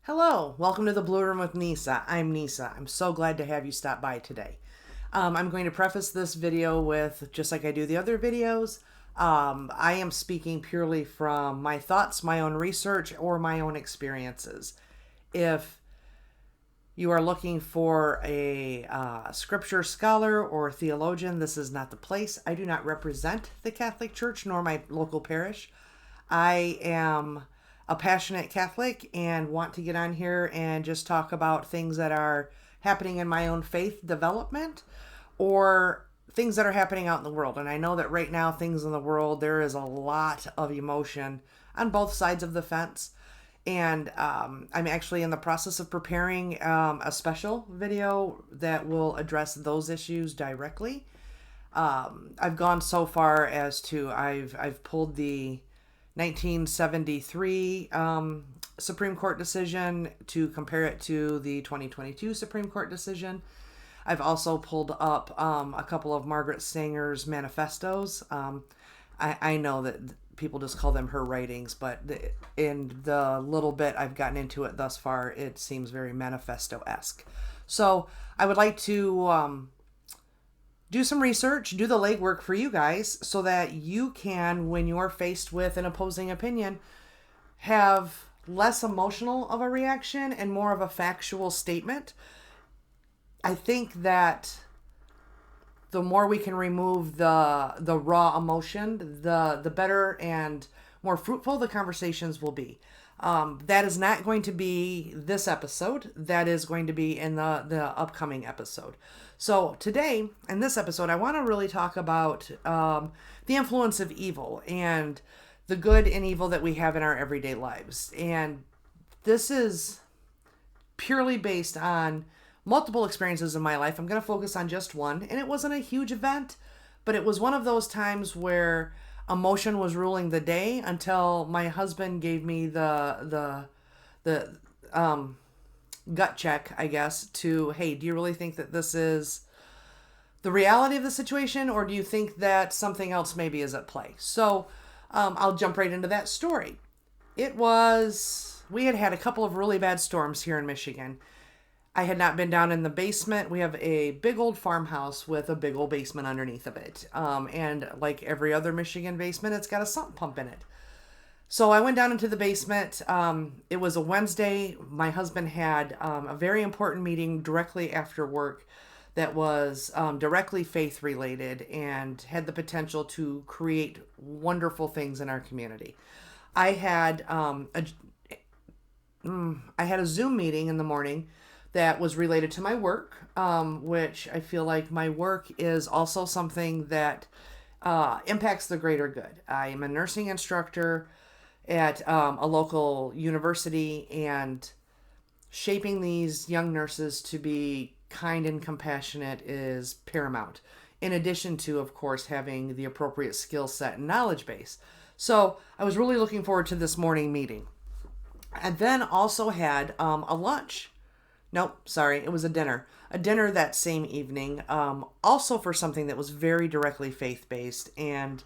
Hello, welcome to the Blue Room with Neysa. I'm Neysa. I'm so glad to have you stop by today. I'm going to preface this video with, just like I do the other videos, I am speaking purely from my thoughts, my own research, or my own experiences. If you are looking for a scripture scholar or theologian, this is not the place. I do not represent the Catholic Church nor my local parish. I am a passionate Catholic and want to get on here and just talk about things that are happening in my own faith development or things that are happening out in the world. And I know that right now, things in the world, there is a lot of emotion on both sides of the fence. And I'm actually in the process of preparing a special video that will address those issues directly. I've gone so far as to I've pulled the 1973 Supreme Court decision to compare it to the 2022 Supreme Court decision. I've also pulled up a couple of Margaret Sanger's manifestos. I know that people just call them her writings, but in the little bit I've gotten into it thus far, it seems very manifesto-esque. So I would like to do some research, do the legwork for you guys so that you can, when you're faced with an opposing opinion, have less emotional of a reaction and more of a factual statement. I think that the more we can remove the raw emotion, the better and more fruitful the conversations will be. That is not going to be this episode. That is going to be in the upcoming episode. So today, in this episode, I want to really talk about the influence of evil and the good and evil that we have in our everyday lives. And this is purely based on multiple experiences in my life. I'm going to focus on just one. And it wasn't a huge event, but it was one of those times where emotion was ruling the day until my husband gave me the gut check, I guess, to, hey, do you really think that this is the reality of the situation, or do you think that something else maybe is at play? So I'll jump right into that story. We had a couple of really bad storms here in Michigan. I had not been down in the basement. We have a big old farmhouse with a big old basement underneath of it. And like every other Michigan basement, it's got a sump pump in it. So I went down into the basement. It was a Wednesday. My husband had a very important meeting directly after work that was directly faith related and had the potential to create wonderful things in our community. I had a Zoom meeting in the morning that was related to my work, which I feel like my work is also something that impacts the greater good. I am a nursing instructor at a local university, and shaping these young nurses to be kind and compassionate is paramount, in addition to, of course, having the appropriate skill set and knowledge base. So I was really looking forward to this morning meeting. I then also had a lunch. Nope, sorry, it was a dinner. A dinner that same evening, also for something that was very directly faith-based and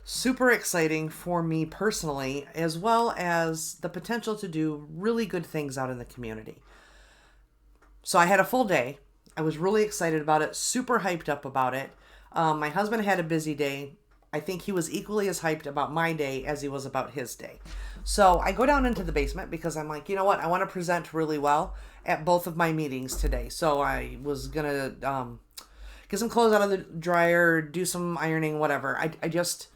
super exciting for me personally, as well as the potential to do really good things out in the community. So I had a full day. I was really excited about it, super hyped up about it. My husband had a busy day. I think he was equally as hyped about my day as he was about his day. So I go down into the basement because I'm like, you know what? I want to present really well at both of my meetings today. So I was going to get some clothes out of the dryer, do some ironing, whatever. I just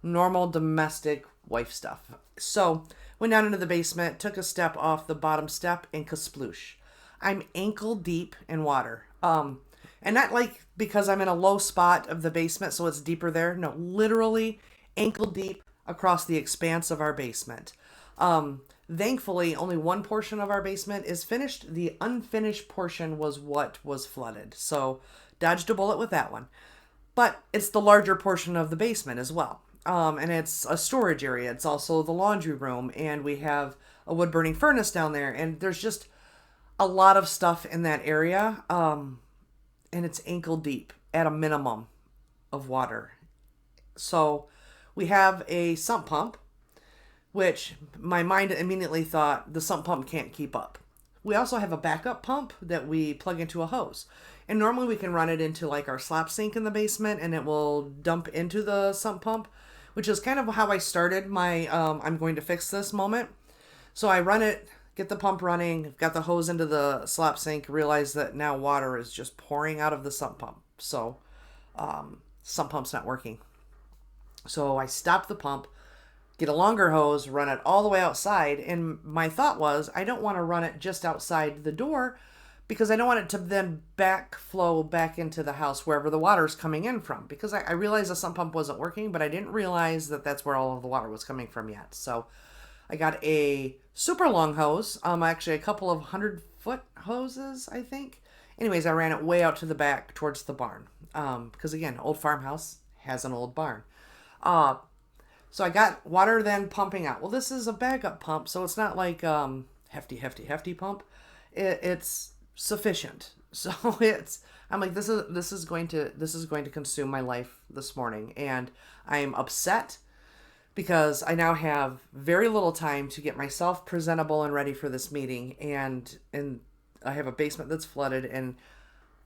normal domestic wife stuff. So went down into the basement, took a step off the bottom step, and kasploosh. I'm ankle deep in water. And not like because I'm in a low spot of the basement, so it's deeper there. No, literally ankle deep across the expanse of our basement. Thankfully, only one portion of our basement is finished. The unfinished portion was what was flooded. So dodged a bullet with that one. But it's the larger portion of the basement as well. And it's a storage area. It's also the laundry room. And we have a wood burning furnace down there. And there's just a lot of stuff in that area. And it's ankle deep at a minimum of water. So we have a sump pump which my mind immediately thought the sump pump can't keep up. We also have a backup pump that we plug into a hose. And normally we can run it into like our slop sink in the basement and it will dump into the sump pump, which is kind of how I started my I'm going to fix this moment. So I run it, get the pump running, got the hose into the slop sink, realize that now water is just pouring out of the sump pump. So sump pump's not working. So I stop the pump, get a longer hose, run it all the way outside. And my thought was, I don't want to run it just outside the door because I don't want it to then backflow back into the house wherever the water's coming in from. Because I realized the sump pump wasn't working, but I didn't realize that that's where all of the water was coming from yet. So I got a super long hose, actually a couple of 100-foot hoses, I think. Anyways, I ran it way out to the back towards the barn. Because again, old farmhouse has an old barn. So I got water then pumping out. Well, this is a backup pump, so it's not like hefty pump. It's sufficient. So I'm like, this is going to consume my life this morning, and I am upset because I now have very little time to get myself presentable and ready for this meeting, and I have a basement that's flooded and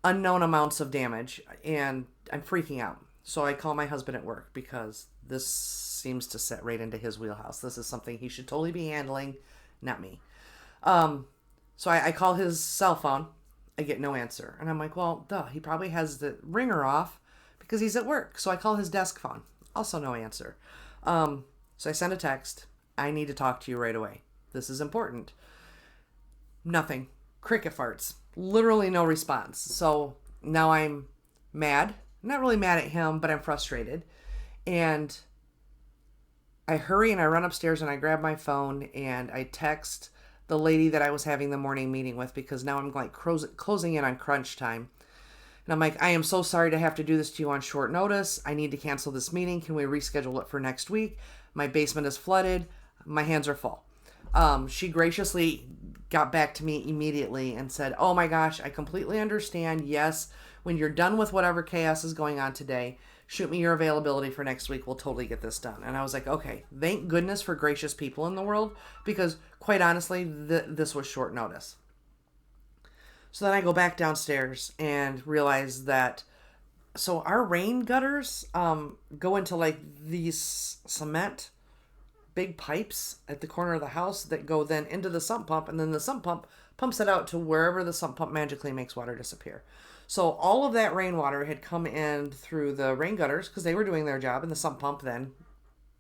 unknown amounts of damage, and I'm freaking out. So I call my husband at work because this seems to set right into his wheelhouse. This is something he should totally be handling, not me. So I call his cell phone. I get no answer. And I'm like, well, duh, he probably has the ringer off because he's at work. So I call his desk phone. Also no answer. So I send a text. I need to talk to you right away. This is important. Nothing. Cricket farts. Literally no response. So now I'm mad. I'm not really mad at him, but I'm frustrated. And I hurry and I run upstairs and I grab my phone and I text the lady that I was having the morning meeting with because now I'm like closing in on crunch time. And I'm like, I am so sorry to have to do this to you on short notice. I need to cancel this meeting. Can we reschedule it for next week? My basement is flooded. My hands are full. She graciously got back to me immediately and said, oh my gosh, I completely understand. Yes, when you're done with whatever chaos is going on today, shoot me your availability for next week. We'll totally get this done. And I was like, okay, thank goodness for gracious people in the world, because quite honestly, this was short notice. So then I go back downstairs and realize that, so our rain gutters go into like these cement big pipes at the corner of the house that go then into the sump pump, and then the sump pump pumps it out to wherever the sump pump magically makes water disappear. So all of that rainwater had come in through the rain gutters because they were doing their job, and the sump pump then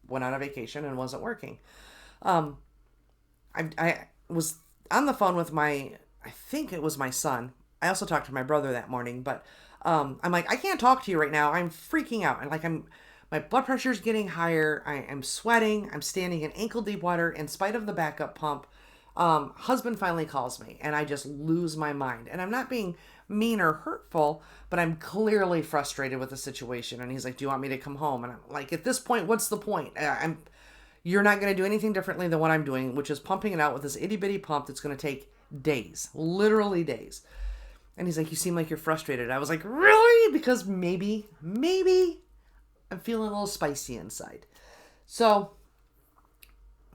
went on a vacation and wasn't working. I was on the phone with I think it was my son. I also talked to my brother that morning, but I'm like, I can't talk to you right now. I'm freaking out. And my blood pressure is getting higher. I'm sweating. I'm standing in ankle deep water in spite of the backup pump. Husband finally calls me and I just lose my mind. And I'm not being mean or hurtful, but I'm clearly frustrated with the situation. And he's like, do you want me to come home? And I'm like, at this point, what's the point? You're not going to do anything differently than what I'm doing, which is pumping it out with this itty bitty pump that's going to take days, literally days. And he's like, you seem like you're frustrated. I was like, really? Because maybe I'm feeling a little spicy inside. So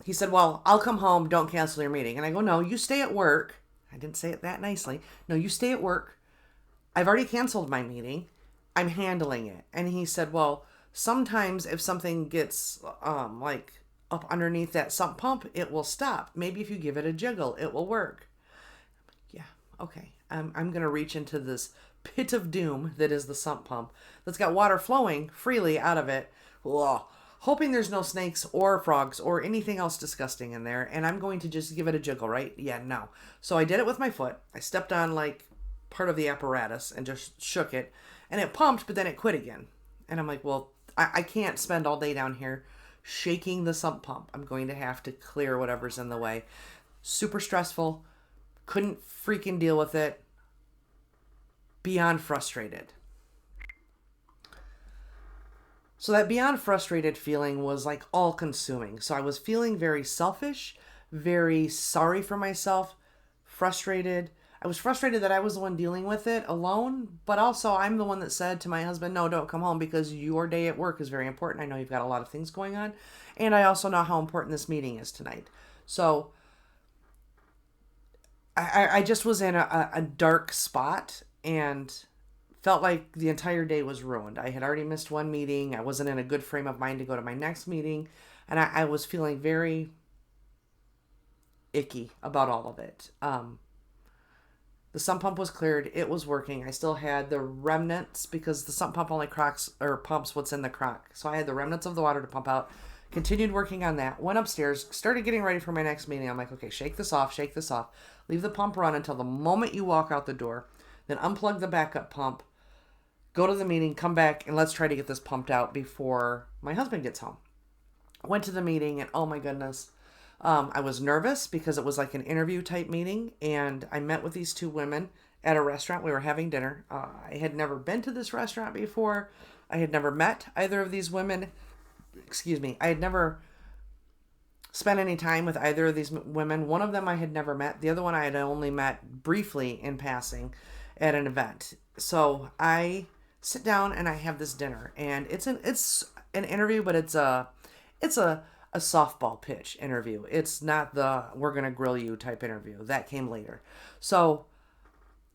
he said, well, I'll come home. Don't cancel your meeting. And I go, no, you stay at work. I didn't say it that nicely. No, you stay at work. I've already canceled my meeting. I'm handling it. And he said, well, sometimes if something gets like up underneath that sump pump, it will stop. Maybe if you give it a jiggle, it will work. Yeah, okay. I'm going to reach into this pit of doom that is the sump pump that's got water flowing freely out of it. Ugh. Hoping there's no snakes or frogs or anything else disgusting in there. And I'm going to just give it a jiggle, right? Yeah, no. So I did it with my foot. I stepped on like part of the apparatus and just shook it. And it pumped, but then it quit again. And I'm like, well, I can't spend all day down here shaking the sump pump. I'm going to have to clear whatever's in the way. Super stressful. Couldn't freaking deal with it. Beyond frustrated. So that beyond frustrated feeling was like all consuming. So I was feeling very selfish, very sorry for myself, frustrated. I was frustrated that I was the one dealing with it alone, but also I'm the one that said to my husband, no, don't come home because your day at work is very important. I know you've got a lot of things going on. And I also know how important this meeting is tonight. So I just was in a dark spot and felt like the entire day was ruined. I had already missed one meeting. I wasn't in a good frame of mind to go to my next meeting. And I was feeling very icky about all of it. The sump pump was cleared. It was working. I still had the remnants because the sump pump only pumps what's in the crock. So I had the remnants of the water to pump out. Continued working on that. Went upstairs. Started getting ready for my next meeting. I'm like, okay, shake this off. Shake this off. Leave the pump run until the moment you walk out the door. Then unplug the backup pump. Go to the meeting. Come back and let's try to get this pumped out before my husband gets home. Went to the meeting and oh my goodness. I was nervous because it was like an interview type meeting, and I met with these two women at a restaurant. We were having dinner. I had never been to this restaurant before. I had never met either of these women. Excuse me. I had never spent any time with either of these women. One of them I had never met. The other one I had only met briefly in passing at an event. So I sit down and I have this dinner, and it's an interview, but it's a softball pitch interview. It's not the we're going to grill you type interview. That came later. So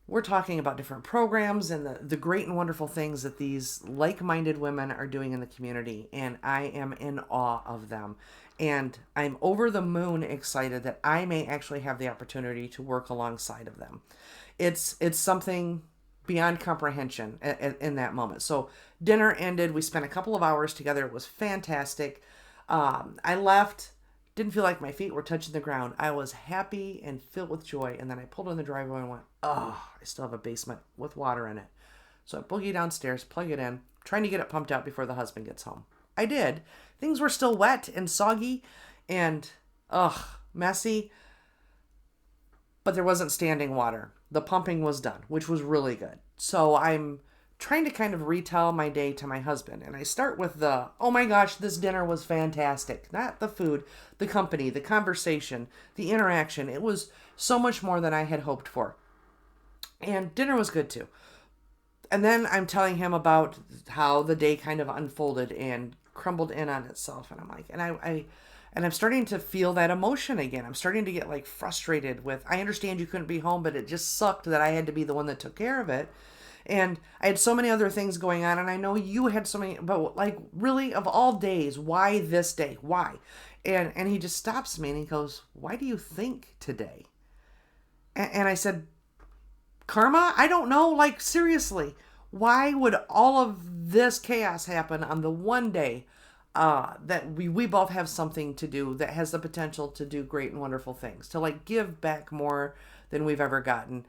we're talking about different programs and the great and wonderful things that these like-minded women are doing in the community. And I am in awe of them. And I'm over the moon excited that I may actually have the opportunity to work alongside of them. It's something beyond comprehension in that moment. So dinner ended. We spent a couple of hours together. It was fantastic. I left, didn't feel like my feet were touching the ground. I was happy and filled with joy. And then I pulled in the driveway and went, oh, I still have a basement with water in it. So I boogie downstairs, plug it in, trying to get it pumped out before the husband gets home. I did. Things were still wet and soggy and, messy. But there wasn't standing water. The pumping was done, which was really good. So I'm trying to kind of retell my day to my husband. And I start with oh my gosh, this dinner was fantastic. Not the food, the company, the conversation, the interaction. It was so much more than I had hoped for. And dinner was good too. And then I'm telling him about how the day kind of unfolded and crumbled in on itself. And I'm like, and I'm starting to feel that emotion again. I'm starting to get like frustrated with, I understand you couldn't be home, but it just sucked that I had to be the one that took care of it. And I had so many other things going on, and I know you had so many, but like really of all days, why this day? Why? And he just stops me and he goes, why do you think today? And I said, karma? I don't know. Like seriously, why would all of this chaos happen on the one day that we both have something to do that has the potential to do great and wonderful things, to like give back more than we've ever gotten,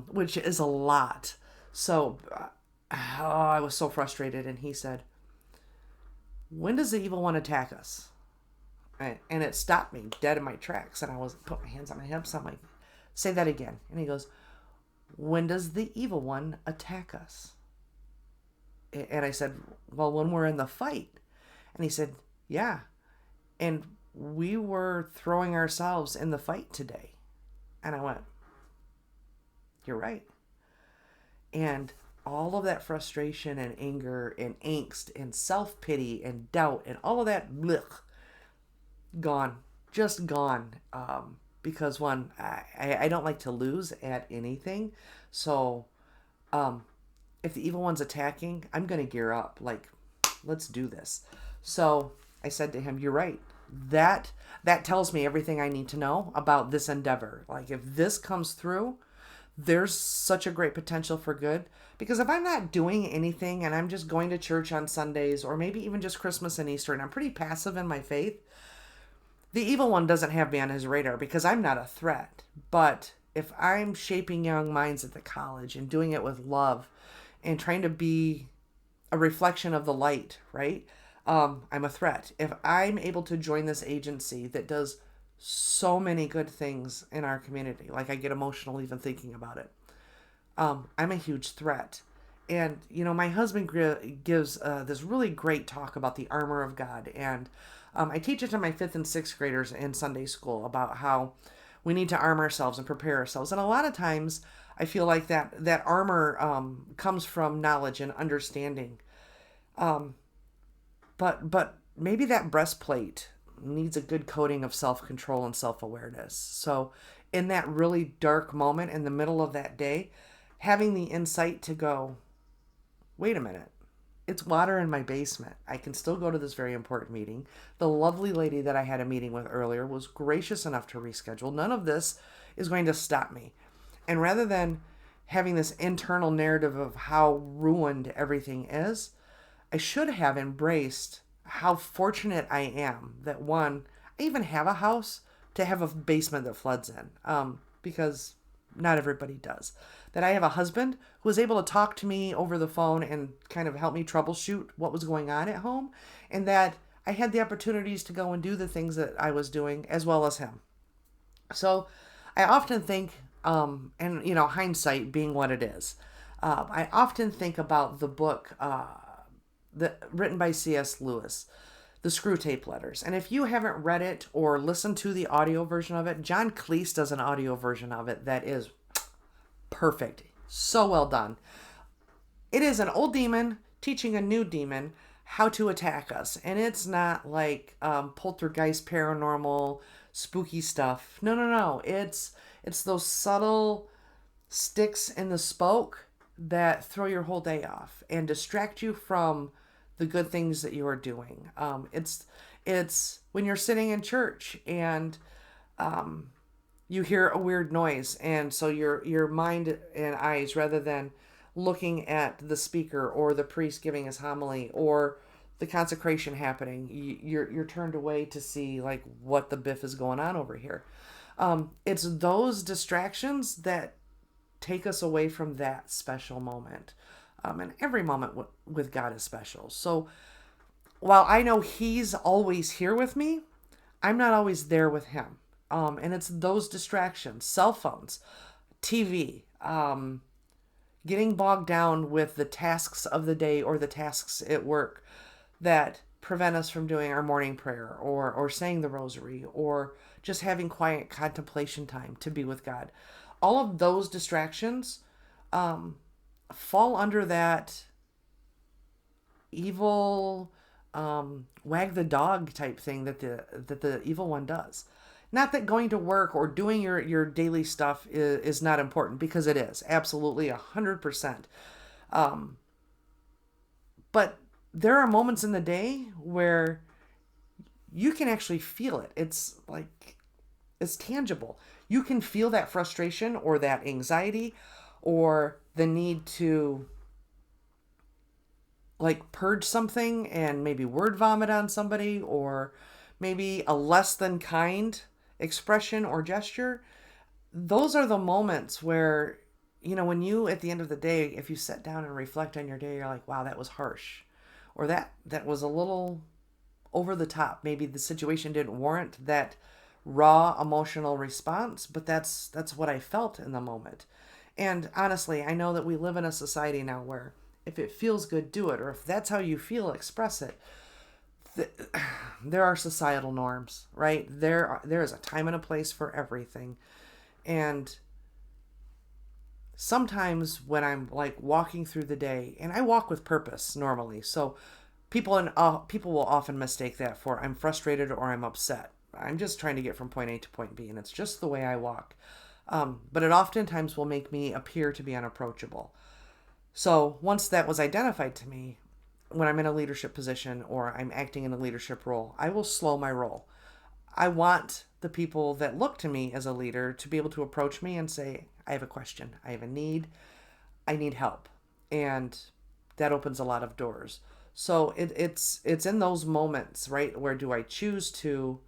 which is a lot. So I was so frustrated. And he said, when does the evil one attack us? And it stopped me dead in my tracks. And I put my hands on my hips. I'm like, say that again. And he goes, when does the evil one attack us? And I said, well, when we're in the fight. And he said, yeah. And we were throwing ourselves in the fight today. And I went, you're right. And all of that frustration and anger and angst and self-pity and doubt and all of that, gone. Just gone. Because one, I don't like to lose at anything. So if the evil one's attacking, I'm going to gear up. Like, let's do this. So I said to him, you're right. That tells me everything I need to know about this endeavor. Like, if this comes through, there's such a great potential for good. Because if I'm not doing anything and I'm just going to church on Sundays or maybe even just Christmas and Easter and I'm pretty passive in my faith, the evil one doesn't have me on his radar because I'm not a threat. But if I'm shaping young minds at the college and doing it with love and trying to be a reflection of the light, right? I'm a threat. If I'm able to join this agency that does so many good things in our community, like I get emotional even thinking about it, I'm a huge threat. And, my husband gives this really great talk about the armor of God. And I teach it to my 5th and 6th graders in Sunday school about how We need to arm ourselves and prepare ourselves. And a lot of times I feel like that armor comes from knowledge and understanding. But maybe that breastplate needs a good coating of self-control and self-awareness. So in that really dark moment in the middle of that day, having the insight to go, wait a minute, it's water in my basement. I can still go to this very important meeting. The lovely lady that I had a meeting with earlier was gracious enough to reschedule. None of this is going to stop me. And rather than having this internal narrative of how ruined everything is, I should have embraced how fortunate I am that one, I even have a house to have a basement that floods in, because not everybody does. That I have a husband who was able to talk to me over the phone and kind of help me troubleshoot what was going on at home, and that I had the opportunities to go and do the things that I was doing as well as him. So I often think, and hindsight being what it is, I often think about the book written by C.S. Lewis, The Screwtape Letters. And if you haven't read it or listened to the audio version of it, John Cleese does an audio version of it that is perfect. So well done. It is an old demon teaching a new demon how to attack us. And it's not like poltergeist, paranormal, spooky stuff. No. It's those subtle sticks in the spoke that throw your whole day off and distract you from the good things that you are doing. It's when you're sitting in church and you hear a weird noise, and so your mind and eyes, rather than looking at the speaker or the priest giving his homily or the consecration happening, you're turned away to see like what the biff is going on over here. It's those distractions that take us away from that special moment. And every moment with God is special. So while I know He's always here with me, I'm not always there with Him. And it's those distractions, cell phones, TV, getting bogged down with the tasks of the day or the tasks at work that prevent us from doing our morning prayer or saying the rosary or just having quiet contemplation time to be with God. All of those distractions fall under that evil wag the dog type thing that the evil one does. Not that going to work or doing your daily stuff is not important, because it is absolutely 100%. But there are moments in the day where you can actually feel it. It's like, it's tangible. You can feel that frustration or that anxiety or the need to like purge something and maybe word vomit on somebody, or maybe a less than kind expression or gesture. Those are the moments where, when you, at the end of the day, if you sit down and reflect on your day, you're like, wow, that was harsh, or that was a little over the top. Maybe the situation didn't warrant that raw emotional response, but that's what I felt in the moment. And honestly, I know that we live in a society now where if it feels good, do it. Or if that's how you feel, express it. There are societal norms, right? There is a time and a place for everything. And sometimes when I'm like walking through the day, and I walk with purpose normally, so people will often mistake that for I'm frustrated or I'm upset. I'm just trying to get from point A to point B, and it's just the way I walk. But it oftentimes will make me appear to be unapproachable. So once that was identified to me, when I'm in a leadership position or I'm acting in a leadership role, I will slow my roll. I want the people that look to me as a leader to be able to approach me and say, I have a question, I have a need, I need help. And that opens a lot of doors. So it's in those moments, right, where do I choose to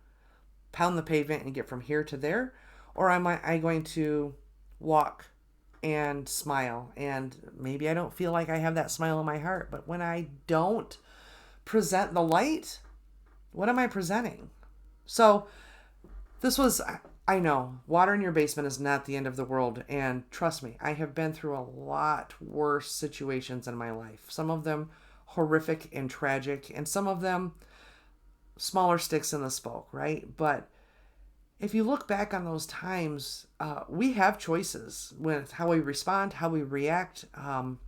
pound the pavement and get from here to there? Or am I going to walk and smile? And maybe I don't feel like I have that smile in my heart, but when I don't present the light, what am I presenting? So this was, I know, water in your basement is not the end of the world. And trust me, I have been through a lot worse situations in my life. Some of them horrific and tragic, and some of them smaller sticks in the spoke, right? But if you look back on those times, we have choices with how we respond, how we react. Don't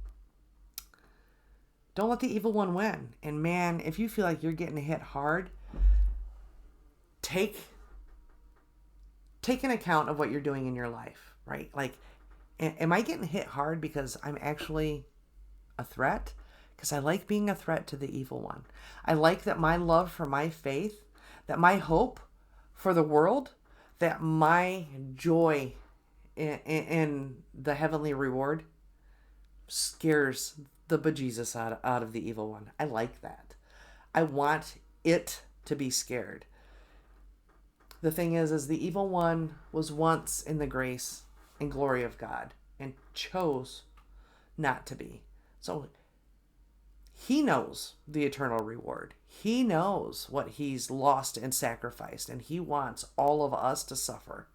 let the evil one win. And man, if you feel like you're getting hit hard, take an account of what you're doing in your life, right? Like, am I getting hit hard because I'm actually a threat? Because I like being a threat to the evil one. I like that my love for my faith, that my hope for the world, that my joy in the heavenly reward scares the bejesus out of the evil one. I like that. I want it to be scared. The thing is the evil one was once in the grace and glory of God and chose not to be. So he knows the eternal reward. He knows what he's lost and sacrificed, and he wants all of us to suffer.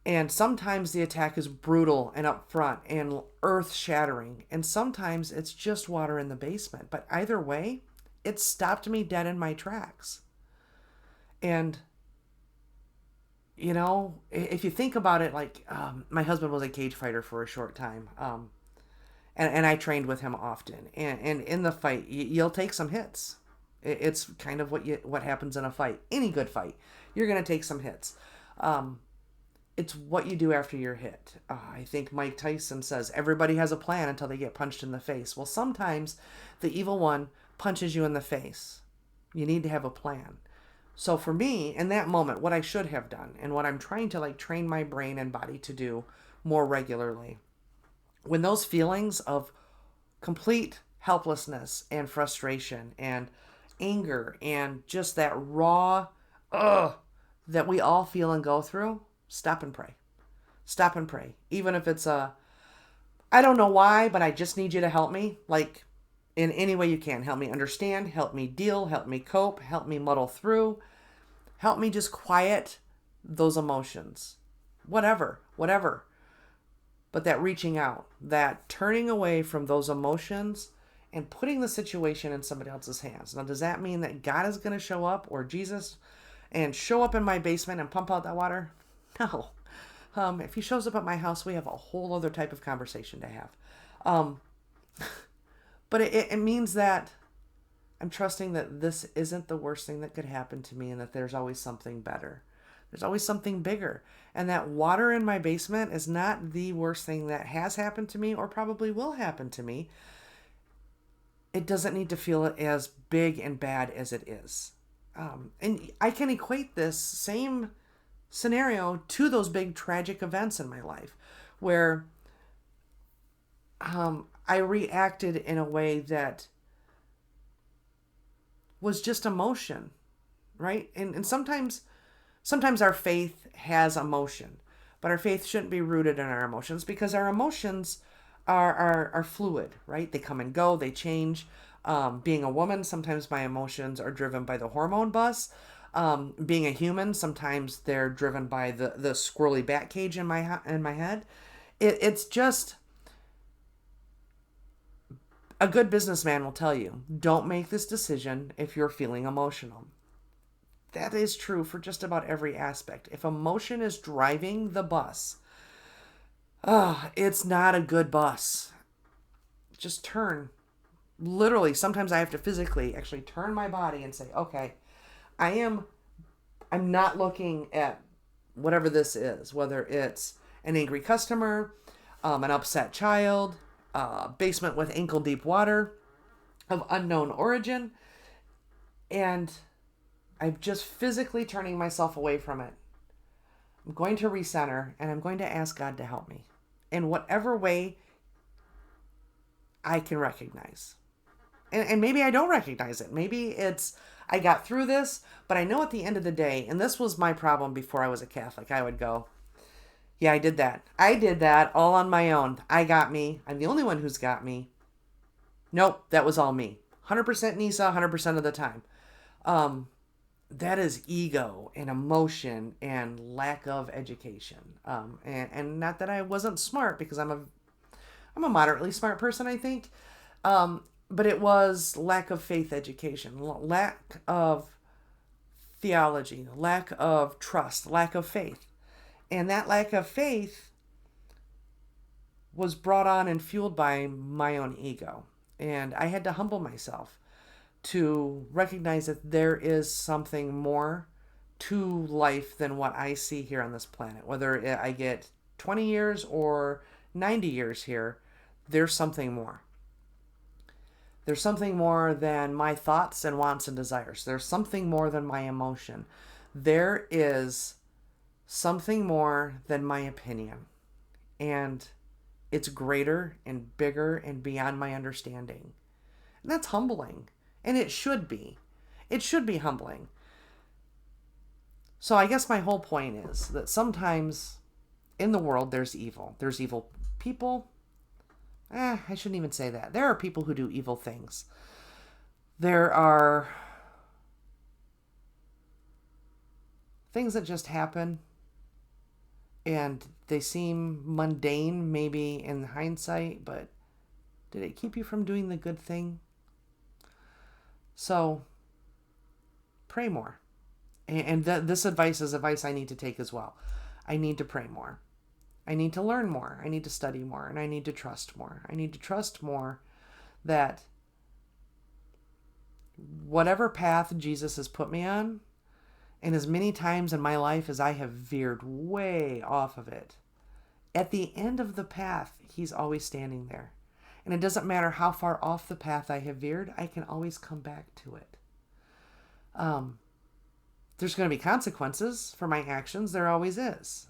And sometimes the attack is brutal and upfront and earth-shattering, and sometimes it's just water in the basement. But either way, it stopped me dead in my tracks. And you know, if you think about it, like my husband was a cage fighter for a short time, and I trained with him often. And in the fight, you'll take some hits. It's kind of what happens in a fight. Any good fight, you're gonna take some hits. It's what you do after you're hit. I think Mike Tyson says everybody has a plan until they get punched in the face. Well, sometimes the evil one punches you in the face. You need to have a plan. So for me, in that moment, what I should have done and what I'm trying to train my brain and body to do more regularly, when those feelings of complete helplessness and frustration and anger and just that raw that we all feel and go through, stop and pray. Stop and pray. Even if it's I don't know why, but I just need you to help me. Like, in any way you can. Help me understand, help me deal, help me cope, help me muddle through, help me just quiet those emotions. Whatever. But that reaching out, that turning away from those emotions and putting the situation in somebody else's hands. Now, does that mean that God is going to show up, or Jesus, and show up in my basement and pump out that water? No. If he shows up at my house, we have a whole other type of conversation to have. But it means that I'm trusting that this isn't the worst thing that could happen to me, and that there's always something better. There's always something bigger. And that water in my basement is not the worst thing that has happened to me or probably will happen to me. It doesn't need to feel as big and bad as it is. And I can equate this same scenario to those big tragic events in my life where I reacted in a way that was just emotion, right? And sometimes our faith has emotion, but our faith shouldn't be rooted in our emotions, because our emotions are fluid, right? They come and go, they change. Being a woman, sometimes my emotions are driven by the hormone bus. Being a human, sometimes they're driven by the squirrely bat cage in my head. It's just, a good businessman will tell you, don't make this decision if you're feeling emotional. That is true for just about every aspect. If emotion is driving the bus, it's not a good bus. Just turn. Literally, sometimes I have to physically actually turn my body and say, okay, I'm not looking at whatever this is, whether it's an angry customer, an upset child, basement with ankle deep water of unknown origin, and I'm just physically turning myself away from it. I'm going to recenter, and I'm going to ask God to help me in whatever way I can recognize. And maybe I don't recognize it. Maybe it's, I got through this, but I know at the end of the day, and this was my problem before I was a Catholic, I would go, yeah, I did that. I did that all on my own. I got me. I'm the only one who's got me. Nope, that was all me. 100% Neysa, 100% of the time. That is ego and emotion and lack of education. And not that I wasn't smart, because I'm a moderately smart person, I think. But it was lack of faith education, lack of theology, lack of trust, lack of faith. And that lack of faith was brought on and fueled by my own ego. And I had to humble myself to recognize that there is something more to life than what I see here on this planet. Whether I get 20 years or 90 years here, there's something more. There's something more than my thoughts and wants and desires. There's something more than my emotion. There is something more than my opinion. And it's greater and bigger and beyond my understanding. And that's humbling. And it should be. It should be humbling. So I guess my whole point is that sometimes in the world there's evil. There's evil people. I shouldn't even say that. There are people who do evil things. There are things that just happen and they seem mundane maybe in hindsight, but did it keep you from doing the good thing? So pray more. And this advice is advice I need to take as well. I need to pray more. I need to learn more. I need to study more. And I need to trust more. I need to trust more that whatever path Jesus has put me on, and as many times in my life as I have veered way off of it, at the end of the path, he's always standing there. And it doesn't matter how far off the path I have veered, I can always come back to it. There's going to be consequences for my actions. There always is.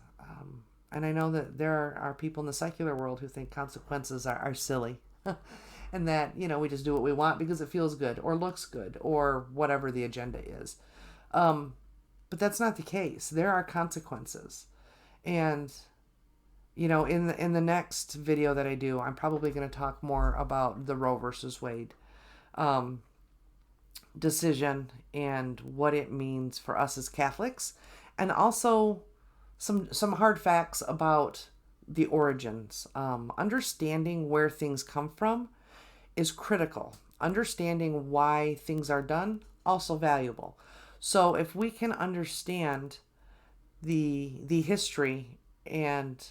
And I know that there are people in the secular world who think consequences are silly. And that, we just do what we want because it feels good or looks good or whatever the agenda is. But that's not the case. There are consequences. And, in the next video that I do, I'm probably going to talk more about the Roe versus Wade decision and what it means for us as Catholics, and also some hard facts about the origins. Understanding where things come from is critical. Understanding why things are done, also valuable. So if we can understand the history and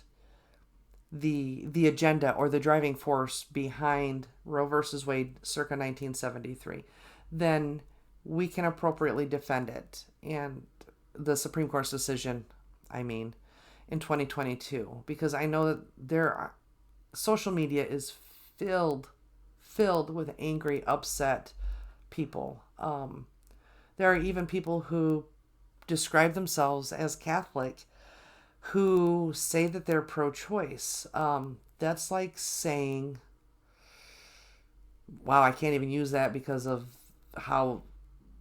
the agenda or the driving force behind Roe versus Wade circa 1973, then we can appropriately defend it. And the Supreme Court's decision, in 2022, because I know that social media is filled with angry, upset people. There are even people who describe themselves as Catholic who say that they're pro-choice. That's like saying, wow, I can't even use that because of how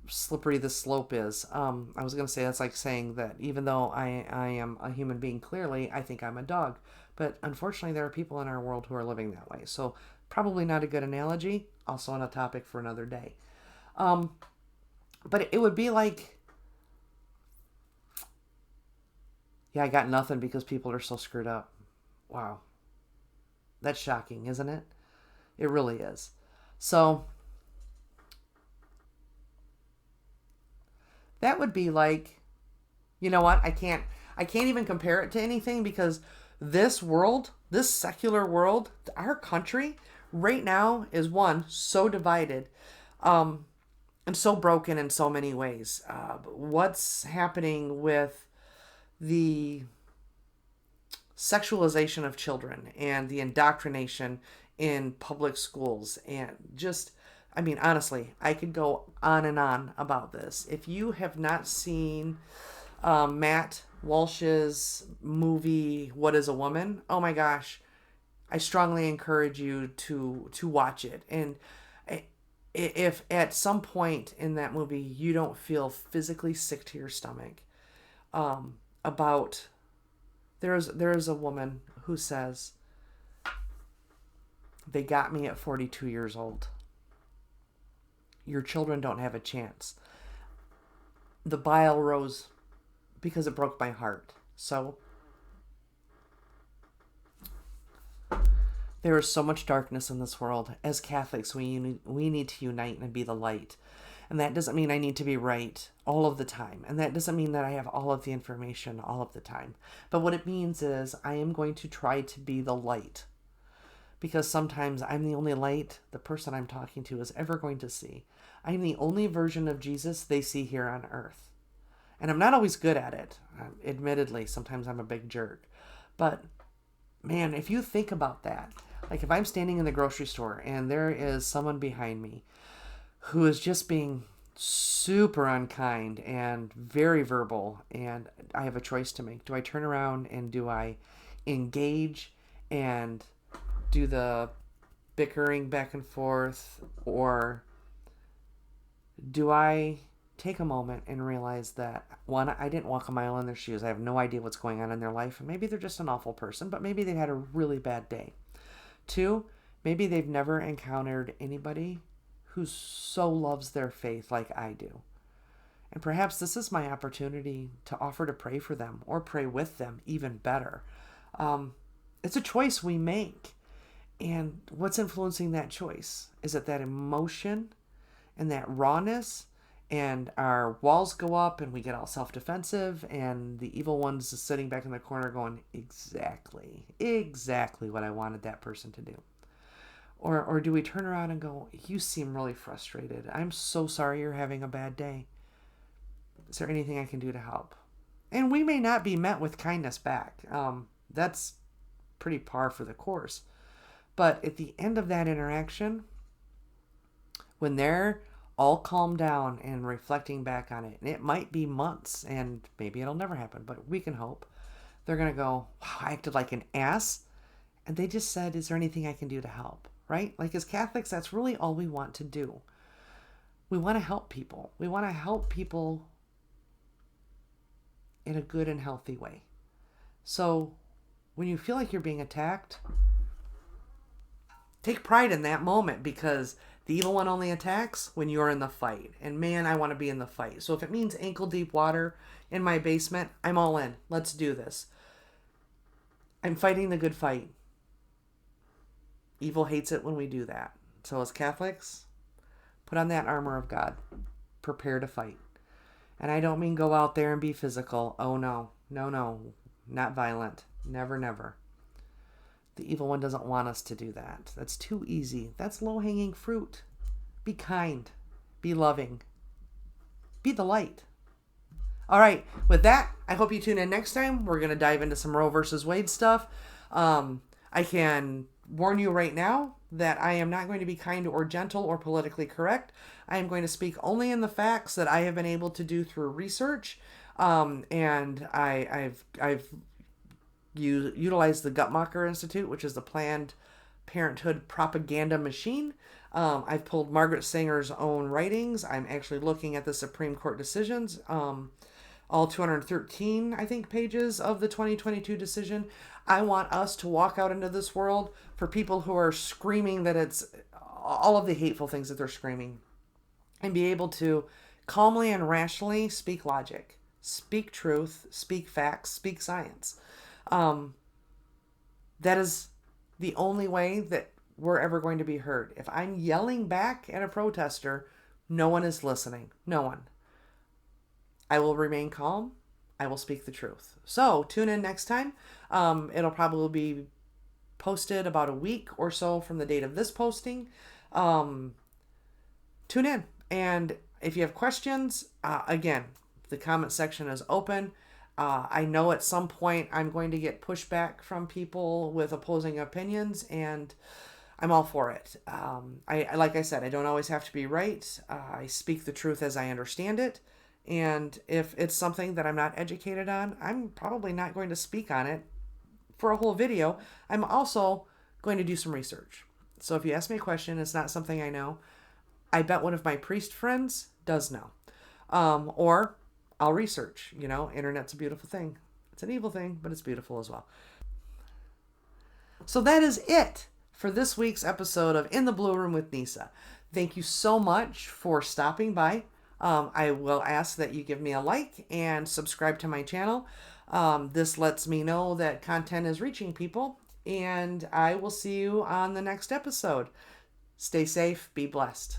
slippery the slope is. I was going to say that's like saying that even though I am a human being, clearly, I think I'm a dog. But unfortunately, there are people in our world who are living that way. So probably not a good analogy. Also on a topic for another day. But it would be like, yeah, I got nothing because people are so screwed up. Wow. That's shocking, isn't it? It really is. So that would be like, you know what? I can't even compare it to anything because this world, this secular world, our country right now is so divided, and so broken in so many ways. What's happening with the sexualization of children and the indoctrination in public schools, and just, honestly, I could go on and on about this. If you have not seen Matt Walsh's movie, What is a Woman? Oh my gosh, I strongly encourage you to watch it. And if at some point in that movie you don't feel physically sick to your stomach, about there is a woman who says, they got me at 42 years old. Your children don't have a chance. The bile rose because it broke my heart. So there is so much darkness in this world. As Catholics, we need to unite and be the light. And that doesn't mean I need to be right all of the time. And that doesn't mean that I have all of the information all of the time. But what it means is I am going to try to be the light. Because sometimes I'm the only light the person I'm talking to is ever going to see. I'm the only version of Jesus they see here on earth. And I'm not always good at it. Admittedly, sometimes I'm a big jerk. But man, if you think about that, like if I'm standing in the grocery store and there is someone behind me who is just being super unkind and very verbal, and I have a choice to make. Do I turn around and do I engage and do the bickering back and forth, or do I take a moment and realize that, one, I didn't walk a mile in their shoes. I have no idea what's going on in their life. And maybe they're just an awful person, but maybe they've had a really bad day. Two, maybe they've never encountered anybody who so loves their faith like I do. And perhaps this is my opportunity to offer to pray for them or pray with them, even better. It's a choice we make. And what's influencing that choice? Is it that emotion and that rawness, and our walls go up and we get all self-defensive, and the evil one's just sitting back in the corner going, exactly what I wanted that person to do? Or do we turn around and go, you seem really frustrated. I'm so sorry you're having a bad day. Is there anything I can do to help? And we may not be met with kindness back. That's pretty par for the course. But at the end of that interaction, when they're all calmed down and reflecting back on it, and it might be months and maybe it'll never happen, but we can hope, they're going to go, wow, I acted like an ass. And they just said, is there anything I can do to help? Right? Like as Catholics, that's really all we want to do. We want to help people. We want to help people in a good and healthy way. So when you feel like you're being attacked, take pride in that moment, because the evil one only attacks when you're in the fight. And man, I want to be in the fight. So if it means ankle deep water in my basement, I'm all in. Let's do this. I'm fighting the good fight. Evil hates it when we do that. So as Catholics, put on that armor of God. Prepare to fight. And I don't mean go out there and be physical. Oh no. No. Not violent. Never, never. The evil one doesn't want us to do that. That's too easy. That's low-hanging fruit. Be kind. Be loving. Be the light. All right. With that, I hope you tune in next time. We're going to dive into some Roe versus Wade stuff. I can warn you right now that I am not going to be kind or gentle or politically correct. I am going to speak only in the facts that I have been able to do through research. And I've utilized the Guttmacher Institute, which is the Planned Parenthood propaganda machine. I've pulled Margaret Sanger's own writings. I'm actually looking at the Supreme Court decisions. All 213, I think, pages of the 2022 decision. I want us to walk out into this world for people who are screaming that it's all of the hateful things that they're screaming, and be able to calmly and rationally speak logic, speak truth, speak facts, speak science. That is the only way that we're ever going to be heard. If I'm yelling back at a protester, no one is listening. No one. I will remain calm. I will speak the truth. So tune in next time. It'll probably be posted about a week or so from the date of this posting. Tune in. And if you have questions, again, the comment section is open. I know at some point I'm going to get pushback from people with opposing opinions, and I'm all for it. Like I said, I don't always have to be right. I speak the truth as I understand it. And if it's something that I'm not educated on, I'm probably not going to speak on it for a whole video. I'm also going to do some research. So if you ask me a question, it's not something I know. I bet one of my priest friends does know. Or I'll research. Internet's a beautiful thing. It's an evil thing, but it's beautiful as well. So that is it for this week's episode of In the Blue Room with Neysa. Thank you so much for stopping by. I will ask that you give me a like and subscribe to my channel. This lets me know that content is reaching people, and I will see you on the next episode. Stay safe. Be blessed.